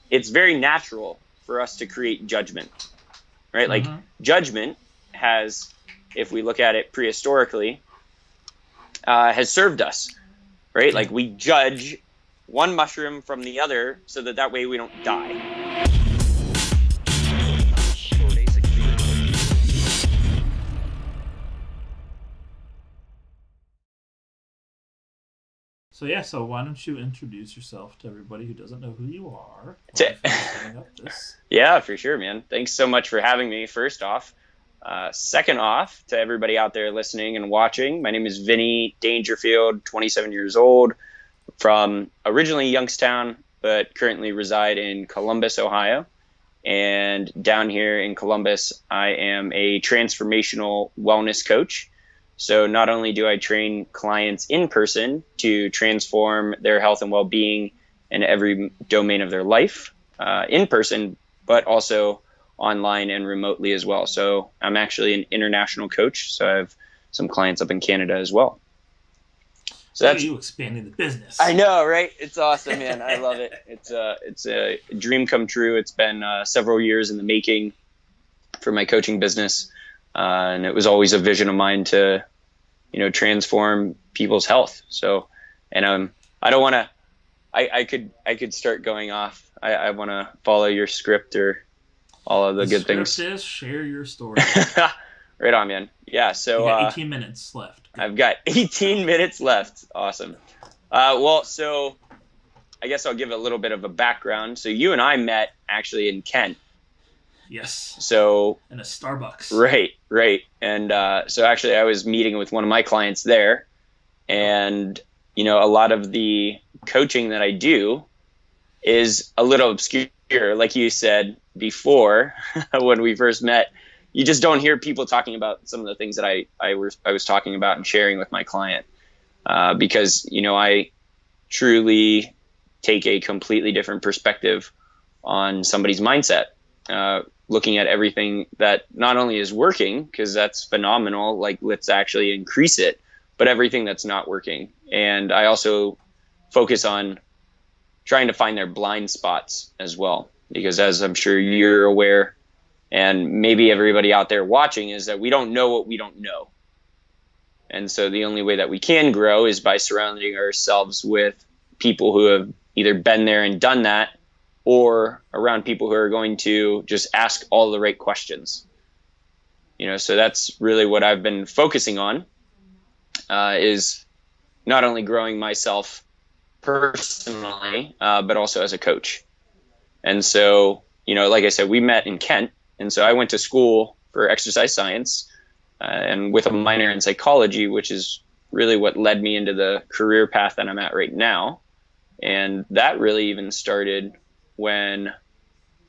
it's very natural for us to create judgment, right? Like Mm-hmm. judgment has, if we look at it prehistorically, has served us, right? Yeah. Like we judge one mushroom from the other so that that way we don't die. So yeah, so why don't you introduce yourself to everybody who doesn't know who you are while I finish setting up this? Yeah, for sure, man. Thanks so much for having me, first off. Second off, to everybody out there listening and watching, my name is Vinny Dangerfield, 27 years old, from originally Youngstown, but currently reside in Columbus, Ohio. And down here in Columbus, I am a transformational wellness coach. So not only do I train clients in person to transform their health and well-being in every domain of their life in person, but also online and remotely as well. So I'm actually an international coach. So I have some clients up in Canada as well. So Look at that's, you expanding the business. I know, right? It's awesome, man. I love it. It's a dream come true. It's been several years in the making for my coaching business, and it was always a vision of mine to, transform people's health. So, and I don't want to. I could start going off. I want to follow your script or all of the The good script things. is share your story. Right on, man. Yeah. You So got 18 minutes left. Go. I've got 18 minutes left. Awesome. So I guess I'll give a little bit of a background. So you and I met actually in Kent. Yes. So In a Starbucks. right. And so actually I was meeting with one of my clients there, and a lot of the coaching that I do is a little obscure. Like you said before, when we first met, you just don't hear people talking about some of the things that I was talking about and sharing with my client, because I truly take a completely different perspective on somebody's mindset, looking at everything that not only is working, because that's phenomenal, like let's actually increase it, but everything that's not working. And I also focus on trying to find their blind spots as well, because as I'm sure you're aware, and maybe everybody out there watching, is that we don't know what we don't know. And so the only way that we can grow is by surrounding ourselves with people who have either been there and done that, or around people who are going to just ask all the right questions. So that's really what I've been focusing on, is not only growing myself personally, but also as a coach. And so, like I said, we met in Kent. And so I went to school for exercise science, and with a minor in psychology, which is really what led me into the career path that I'm at right now. And that really even started when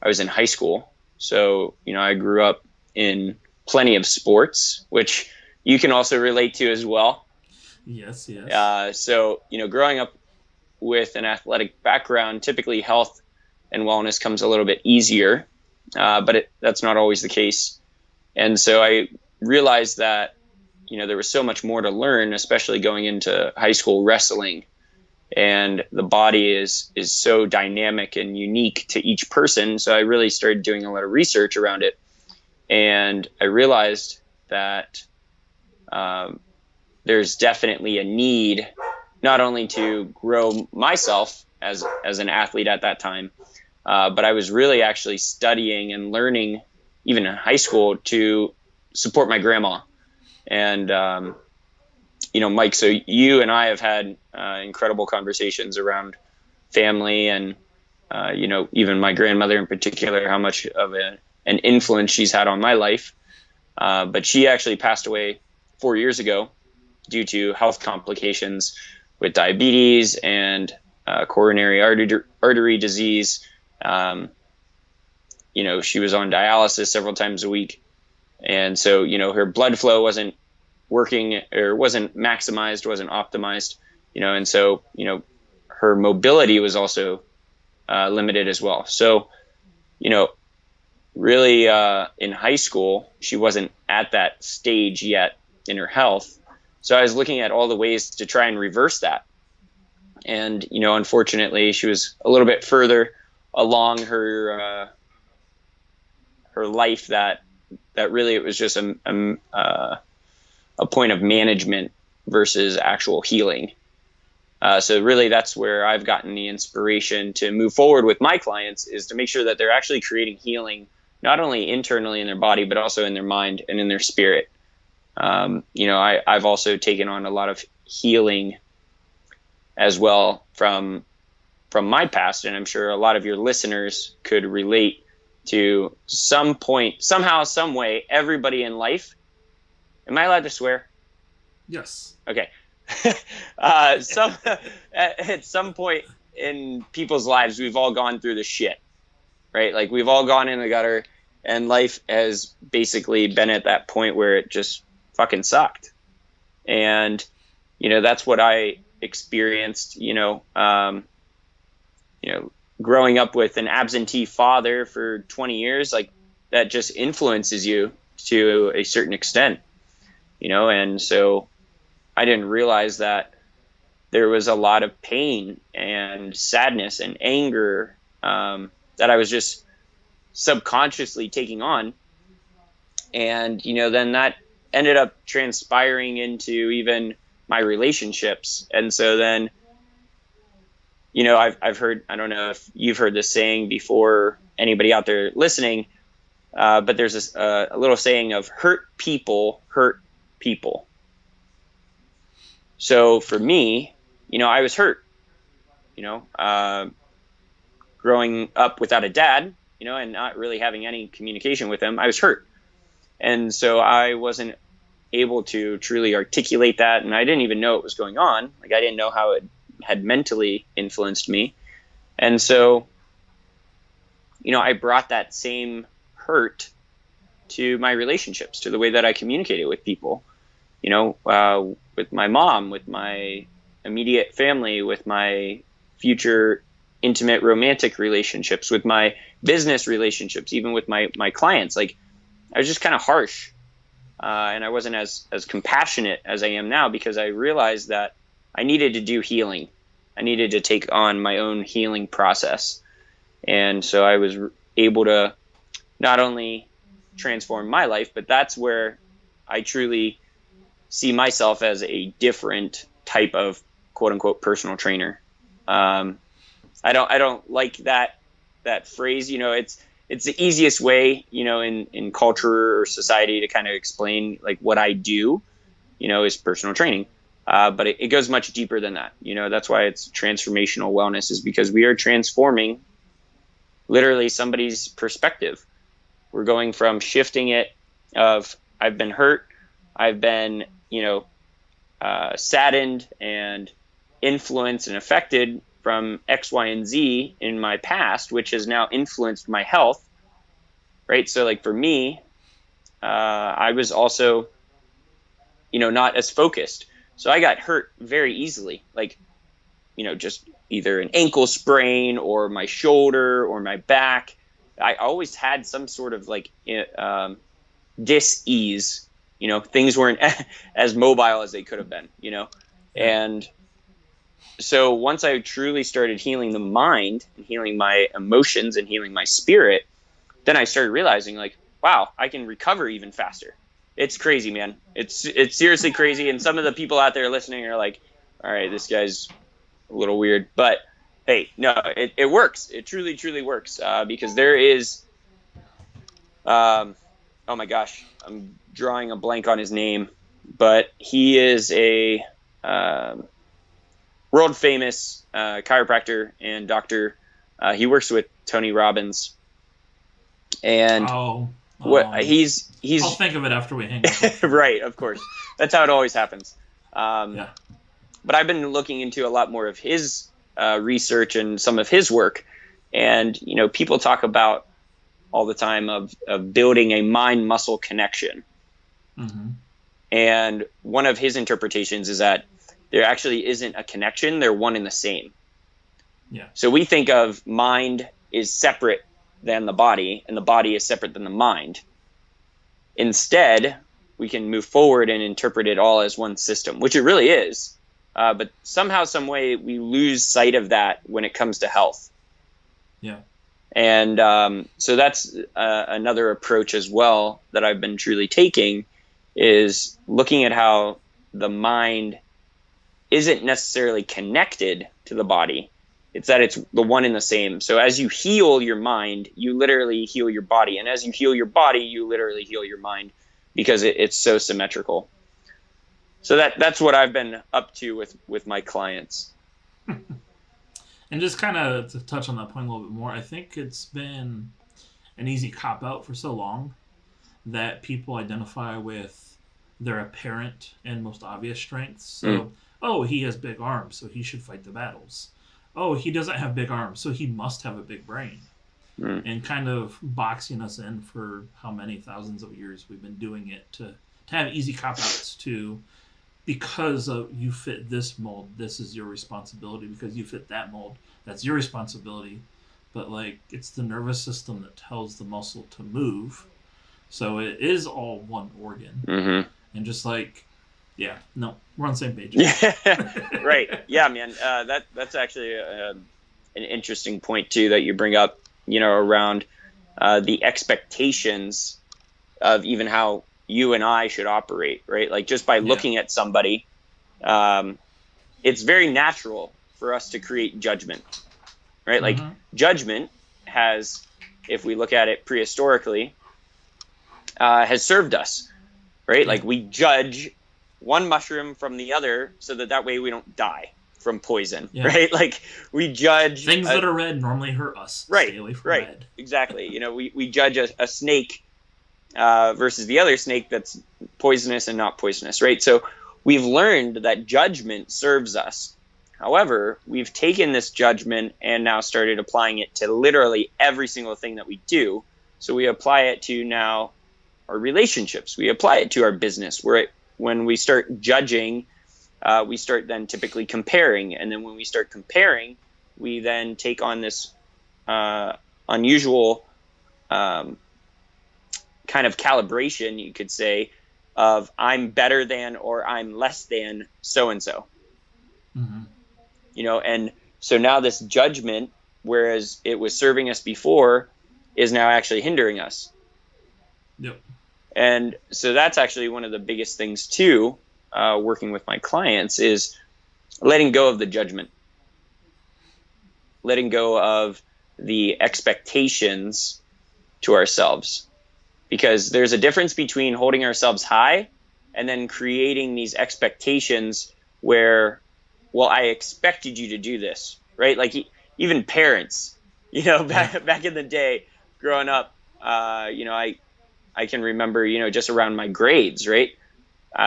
I was in high school. So, I grew up in plenty of sports, which you can also relate to as well. Yes. So, growing up with an athletic background, typically health and wellness comes a little bit easier, but that's not always the case. And so I realized that, there was so much more to learn, especially going into high school wrestling. And the body is so dynamic and unique to each person. So I really started doing a lot of research around it. And I realized that there's definitely a need not only to grow myself as an athlete at that time, but I was really actually studying and learning, even in high school, to support my grandma. And Mike, so you and I have had incredible conversations around family and, even my grandmother in particular, how much of an influence she's had on my life. But she actually passed away 4 years ago due to health complications with diabetes and coronary artery disease. She was on dialysis several times a week. And so, her blood flow wasn't working, or wasn't maximized, wasn't optimized, and so, her mobility was also limited as well. So, really in high school, she wasn't at that stage yet in her health. So I was looking at all the ways to try and reverse that. And, unfortunately, she was a little bit further along her life that really it was just a point of management versus actual healing. So really that's where I've gotten the inspiration to move forward with my clients, is to make sure that they're actually creating healing, not only internally in their body, but also in their mind and in their spirit. I've also taken on a lot of healing as well from my past, and I'm sure a lot of your listeners could relate to some point, somehow, some way. Everybody in life. Am I allowed to swear? Yes. Okay. At some point in people's lives, we've all gone through the shit, right? Like we've all gone in the gutter, and life has basically been at that point where it just fucking sucked. And, that's what I experienced, growing up with an absentee father for 20 years, like that just influences you to a certain extent, and so I didn't realize that there was a lot of pain and sadness and anger that I was just subconsciously taking on. And, then that ended up transpiring into even my relationships. And so then, I've heard, I don't know if you've heard this saying before, anybody out there listening, but there's this a little saying of hurt people hurt people. So for me, I was hurt, growing up without a dad, and not really having any communication with him, I was hurt. And so I wasn't able to truly articulate that. And I didn't even know it was going on. Like I didn't know how it had mentally influenced me. And so, I brought that same hurt to my relationships, to the way that I communicated with people, with my mom, with my immediate family, with my future intimate romantic relationships, with my business relationships, even with my clients. Like I was just kind of harsh. And I wasn't as compassionate as I am now, because I realized that I needed to do healing. I needed to take on my own healing process. And so I was able to not only transform my life, but that's where I truly see myself as a different type of quote unquote personal trainer. I don't like that phrase. It's the easiest way, in culture or society to kind of explain like what I do, is personal training. But it goes much deeper than that. That's why it's transformational wellness, is because we are transforming literally somebody's perspective. We're going from shifting it of I've been hurt, I've been, saddened and influenced and affected from X, Y, and Z in my past, which has now influenced my health, right? So like for me, I was also, not as focused. So I got hurt very easily, like, just either an ankle sprain or my shoulder or my back. I always had some sort of like dis-ease, things weren't as mobile as they could have been, and so once I truly started healing the mind and healing my emotions and healing my spirit, then I started realizing like, wow, I can recover even faster. It's crazy, man. It's seriously crazy. And some of the people out there listening are like, all right, this guy's a little weird, but hey, no, it works. It truly, truly works. Because there is, oh my gosh, I'm drawing a blank on his name, but he is a, world famous chiropractor and doctor. He works with Tony Robbins, and he's I'll think of it after we hang up. Right, of course, that's how it always happens. Yeah. But I've been looking into a lot more of his research and some of his work, and people talk about all the time of building a mind muscle connection. Mm-hmm. And one of his interpretations is that there actually isn't a connection. They're one and the same. Yeah. So we think of mind is separate than the body, and the body is separate than the mind. Instead, we can move forward and interpret it all as one system, which it really is. But somehow, some way, we lose sight of that when it comes to health. Yeah. And so that's another approach as well that I've been truly taking, is looking at how the mind isn't necessarily connected to the body. It's that it's the one and the same. So as you heal your mind, you literally heal your body. And as you heal your body, you literally heal your mind, because it's so symmetrical. So that's what I've been up to with my clients. And just kind of to touch on that point a little bit more, I think it's been an easy cop-out for so long that people identify with their apparent and most obvious strengths. So, oh, he has big arms, so he should fight the battles. Oh, he doesn't have big arms, so he must have a big brain. And kind of boxing us in for how many thousands of years we've been doing it to have easy cop-outs to, because of you fit this mold, this is your responsibility. Because you fit that mold, that's your responsibility. But like, it's the nervous system that tells the muscle to move. So it is all one organ. And just like, yeah, no, we're on the same page. Yeah, right. Yeah, man. That's actually an interesting point too that you bring up, around the expectations of even how you and I should operate, right? Like, just by looking at somebody, it's very natural for us to create judgment, right? Like, judgment has, if we look at it prehistorically, has served us, right? Like, we judge one mushroom from the other so that way we don't die from poison, right? Like, we judge things that are red normally hurt us. Right. Stay away from red. Exactly. We judge a snake versus the other snake that's poisonous and not poisonous, right? So we've learned that judgment serves us. However, we've taken this judgment and now started applying it to literally every single thing that we do. So we apply it to now our relationships. We apply it to our business. When we start judging, we start then typically comparing. And then when we start comparing, we then take on this unusual kind of calibration, you could say, of I'm better than or I'm less than so-and-so. And so now this judgment, whereas it was serving us before, is now actually hindering us. Yep. And so that's actually one of the biggest things too, working with my clients, is letting go of the judgment, letting go of the expectations to ourselves. Because there's a difference between holding ourselves high and then creating these expectations where, well, I expected you to do this, right? Like, even parents, back in the day growing up, I can remember, just around my grades, right?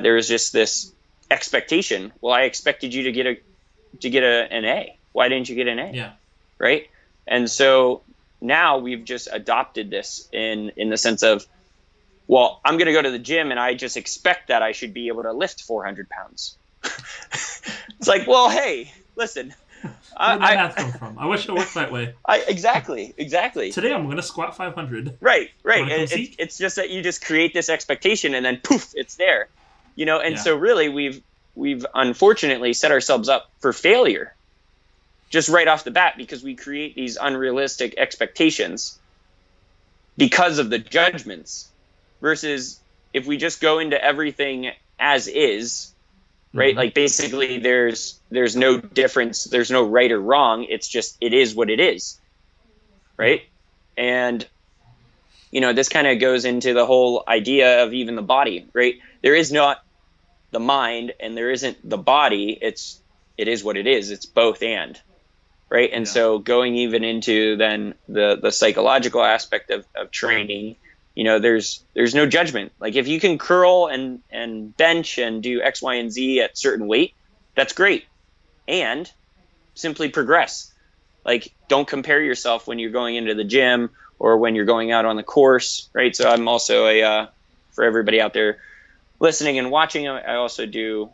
There was just this expectation. Well, I expected you to get an A. Why didn't you get an A? Yeah. Right. And so now we've just adopted this in the sense of, well, I'm going to go to the gym and I just expect that I should be able to lift 400 pounds. It's like, well, hey, listen. Where'd that math come from? I wish it worked that way. Exactly. Today I'm going to squat 500. Right. It's just that you just create this expectation and then poof, it's there. So really we've unfortunately set ourselves up for failure just right off the bat, because we create these unrealistic expectations because of the judgments, versus if we just go into everything as is, right? Like, basically there's no difference. There's no right or wrong. It's just, it is what it is. Right. And, this kind of goes into the whole idea of even the body, right? There is not the mind and there isn't the body. It is what it is. It's both and. Right. And so going even into then the psychological aspect of training, there's no judgment. Like, if you can curl and bench and do X, Y, and Z at certain weight, that's great. And simply progress. Like, don't compare yourself when you're going into the gym or when you're going out on the course. Right. So I'm also for everybody out there listening and watching, I also do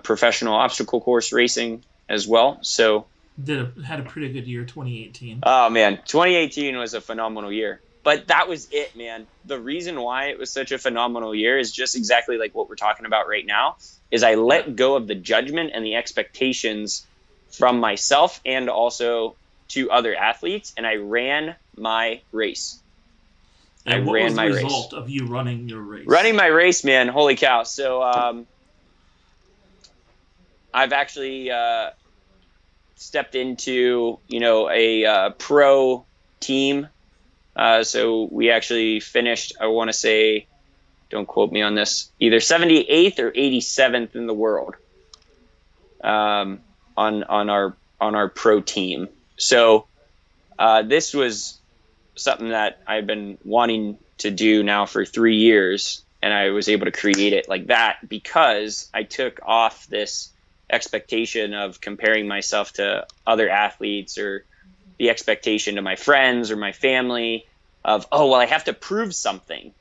professional obstacle course racing as well. So had a pretty good year, 2018. Oh man, 2018 was a phenomenal year. But that was it, man. The reason why it was such a phenomenal year is just exactly like what we're talking about right now, is I let go of the judgment and the expectations from myself and also to other athletes, and I ran my race. And what was the result of you running your race? Running my race, man, holy cow. So I've actually stepped into, a pro team. So we actually finished, I want to say, don't quote me on this, either 78th or 87th in the world on our pro team. So this was something that I've been wanting to do now for 3 years, and I was able to create it like that because I took off this expectation of comparing myself to other athletes, or the expectation to my friends or my family of, oh, well, I have to prove something,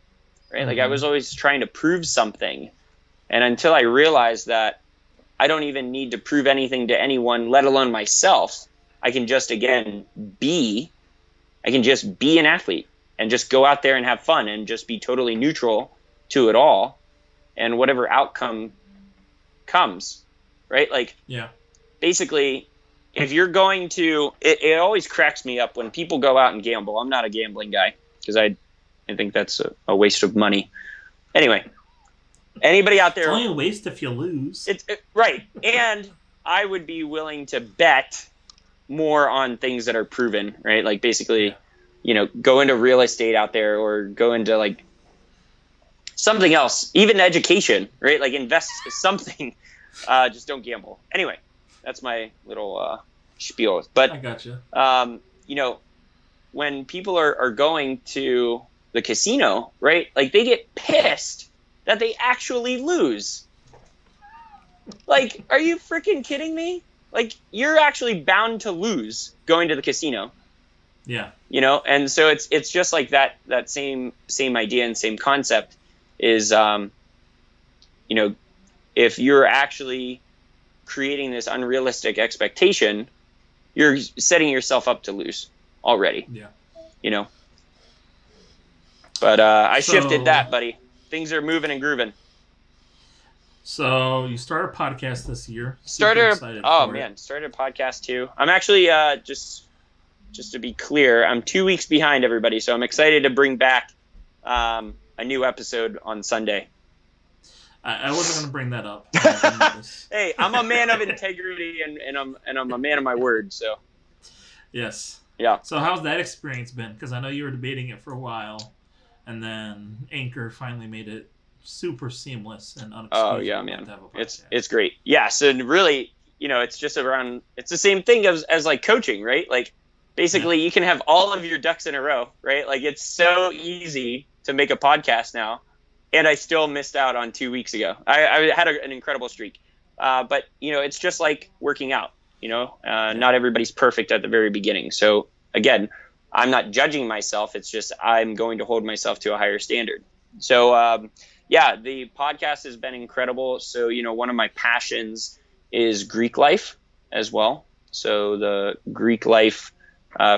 right? Mm-hmm. Like I was always trying to prove something. And until I realized that I don't even need to prove anything to anyone, let alone myself, I can just, again, be an athlete and just go out there and have fun and just be totally neutral to it all. And whatever outcome comes, right? Like, yeah, basically, if you're going to, it always cracks me up when people go out and gamble. I'm not a gambling guy because I think that's a waste of money. Anyway, anybody out there? It's only a waste if you lose. Right. And I would be willing to bet more on things that are proven, right? Like basically, go into real estate out there, or go into like something else, even education, right? Like invest something. Just don't gamble. Anyway, that's my little spiel. But I gotcha. When people are going to the casino, right? Like they get pissed that they actually lose. Like, are you freaking kidding me? Like, you're actually bound to lose going to the casino. Yeah. And so it's just like that same idea and same concept is, if you're actually creating this unrealistic expectation, you're setting yourself up to lose already. Yeah. But I shifted that, buddy. Things are moving and grooving. So you started a podcast this year. Started a podcast too. I'm actually just to be clear, I'm 2 weeks behind everybody, so I'm excited to bring back a new episode on Sunday. I wasn't going to bring that up. Hey, I'm a man of integrity, and I'm a man of my word. So. Yes. Yeah. So how's that experience been? Because I know you were debating it for a while, and then Anchor finally made it super seamless and unexcusable. Oh yeah, man. It's great. Yeah. So really, it's just it's the same thing as like coaching, right? Like basically you can have all of your ducks in a row, right? Like it's so easy to make a podcast now. And I still missed out on 2 weeks ago. I had an incredible streak. But, it's just like working out, not everybody's perfect at the very beginning. So, again, I'm not judging myself. It's just I'm going to hold myself to a higher standard. So, the podcast has been incredible. So, one of my passions is Greek life as well. So the Greek life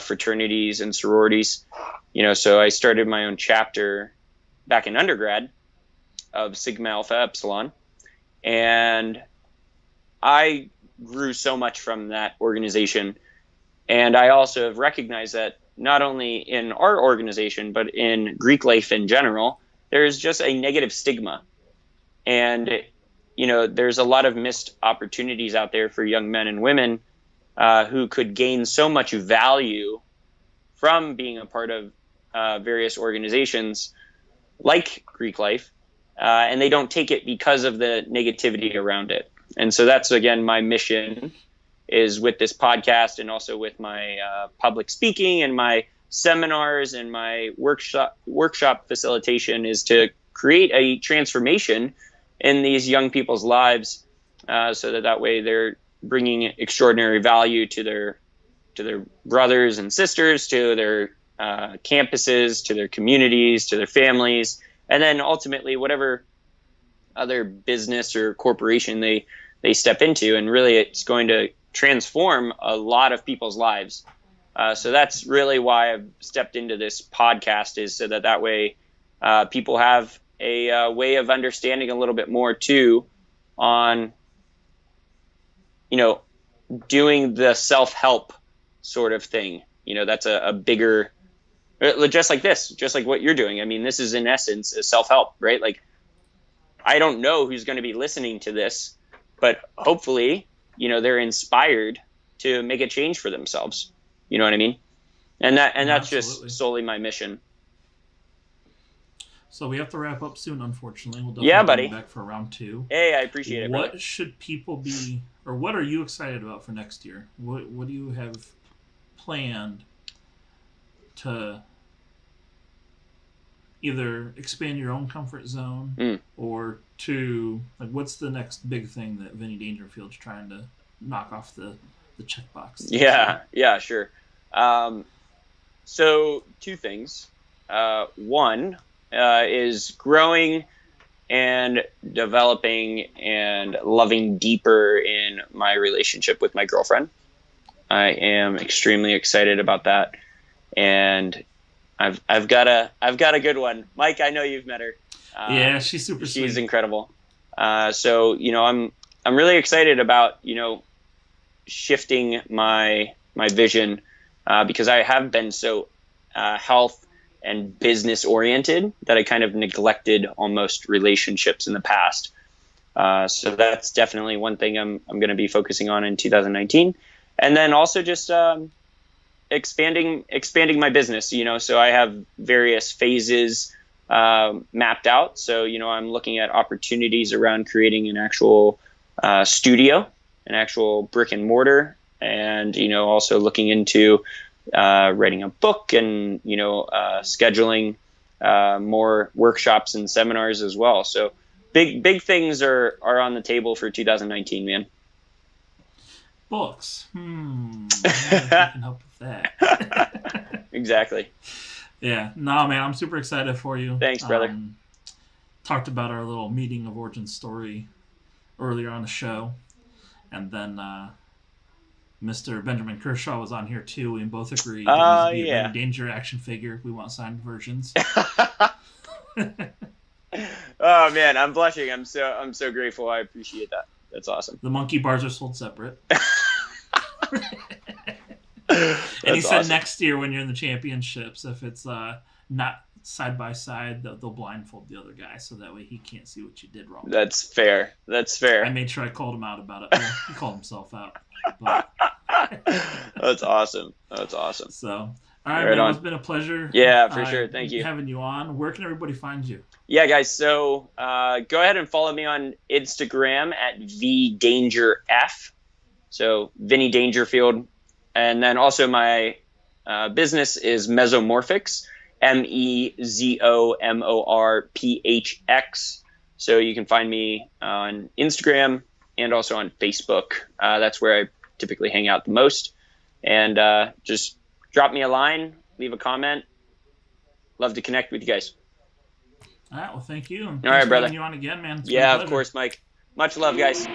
fraternities and sororities, so I started my own chapter back in undergrad of Sigma Alpha Epsilon, and I grew so much from that organization. And I also have recognized that not only in our organization, but in Greek life in general, there's just a negative stigma. And, there's a lot of missed opportunities out there for young men and women who could gain so much value from being a part of various organizations like Greek life. And they don't take it because of the negativity around it. And so that's, again, my mission is with this podcast, and also with my public speaking and my seminars and my workshop facilitation, is to create a transformation in these young people's lives, so that way they're bringing extraordinary value to their brothers and sisters, to their campuses, to their communities, to their families. And then ultimately, whatever other business or corporation they step into, and really it's going to transform a lot of people's lives. So that's really why I've stepped into this podcast, is so that way people have a way of understanding a little bit more too on, doing the self-help sort of thing. You know, that's a bigger, just like this, just like what you're doing. I mean, this is in essence a self-help, right? Like, I don't know who's going to be listening to this, but hopefully, you know, they're inspired to make a change for themselves. You know what I mean? And that's Absolutely. just solely my mission. So we have to wrap up soon, unfortunately. We'll Yeah, definitely buddy. be back for round 2. Hey, I appreciate it, brother. What should people be, or what are you excited about for next year? What do you have planned to either expand your own comfort zone or to, like, what's the next big thing that Vinny Dangerfield's trying to knock off the checkbox? Yeah, sure. So 2 things. One is growing and developing and loving deeper in my relationship with my girlfriend. I am extremely excited about that, and I've got a good one. Mike, I know you've met her. Yeah, she's super sweet. She's incredible. So, you know, I'm really excited about, you know, shifting my vision because I have been so health and business oriented that I kind of neglected almost relationships in the past. So that's definitely one thing I'm going to be focusing on in 2019. And then also just expanding my business, you know, so I have various phases mapped out. So, you know, I'm looking at opportunities around creating an actual studio, an actual brick and mortar, and, you know, also looking into writing a book and, you know, scheduling more workshops and seminars as well. So big things are on the table for 2019, man. Books. I wonder if you can help with that. Exactly. Yeah. No, man, I'm super excited for you. Thanks, brother. Talked about our little meeting of origin story earlier on the show. And then Mr. Benjamin Kershaw was on here too. We both agreed that he's a Danger action figure. We want signed versions. Oh man, I'm blushing. I'm so grateful. I appreciate that. That's awesome. The monkey bars are sold separate. And he said next year when you're in the championships, if it's not side by side, they'll blindfold the other guy so that way he can't see what you did wrong. That's fair. I made sure I called him out about it. Well, he called himself out. But... That's awesome. So, all right, man, it's been a pleasure. Yeah, for sure. Thank you. Having you on. Where can everybody find you? Yeah, guys. So go ahead and follow me on Instagram at VDangerF. So Vinny Dangerfield. And then also my business is Mesomorphix, MEZOMORPHX. So you can find me on Instagram and also on Facebook. That's where I typically hang out the most. And just drop me a line, leave a comment. Love to connect with you guys. All right. Well, thank you. All right, brother. You on again, man. Yeah, of course, Mike. Much love, guys.